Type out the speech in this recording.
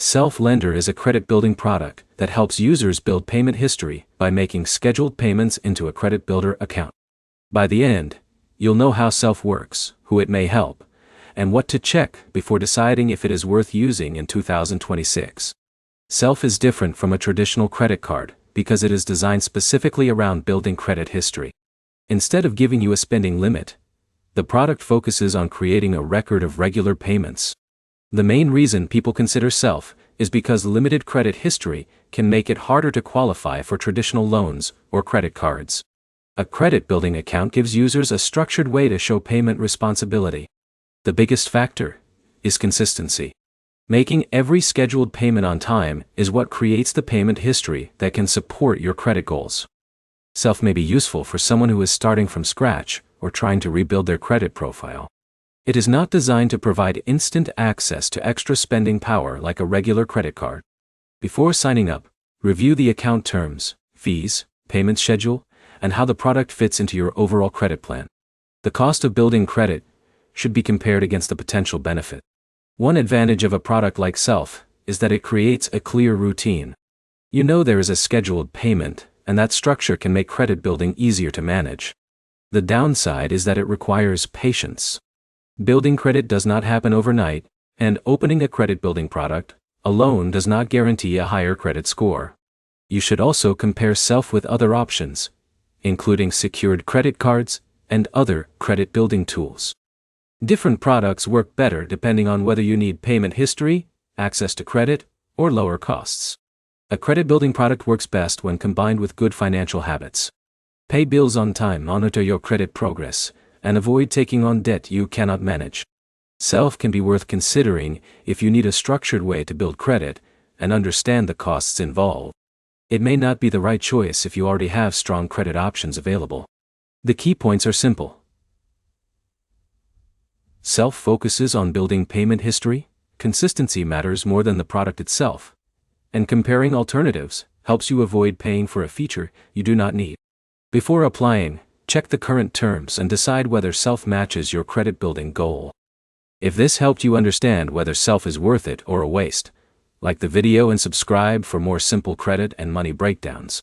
Self-Lender is a credit-building product that helps users build payment history by making scheduled payments into a credit builder account. By the end, you'll know how Self works, who it may help, and what to check before deciding if it is worth using in 2026. Self is different from a traditional credit card because it is designed specifically around building credit history. Instead of giving you a spending limit, the product focuses on creating a record of regular payments. The main reason people consider Self is because limited credit history can make it harder to qualify for traditional loans or credit cards. A credit-building account gives users a structured way to show payment responsibility. The biggest factor is consistency. Making every scheduled payment on time is what creates the payment history that can support your credit goals. Self may be useful for someone who is starting from scratch or trying to rebuild their credit profile. It is not designed to provide instant access to extra spending power like a regular credit card. Before signing up, review the account terms, fees, payment schedule, and how the product fits into your overall credit plan. The cost of building credit should be compared against the potential benefit. One advantage of a product like Self is that it creates a clear routine. You know there is a scheduled payment, and that structure can make credit building easier to manage. The downside is that it requires patience. Building credit does not happen overnight, and opening a credit building product alone does not guarantee a higher credit score. You should also compare Self with other options, including secured credit cards and other credit building tools. Different products work better depending on whether you need payment history, access to credit, or lower costs. A credit building product works best when combined with good financial habits. Pay bills on time, monitor your credit progress, and avoid taking on debt you cannot manage. Self can be worth considering if you need a structured way to build credit and understand the costs involved. It may not be the right choice if you already have strong credit options available. The key points are simple. Self focuses on building payment history, consistency matters more than the product itself, and comparing alternatives helps you avoid paying for a feature you do not need. Before applying, check the current terms and decide whether Self matches your credit building goal. If this helped you understand whether Self is worth it or a waste, like the video and subscribe for more simple credit and money breakdowns.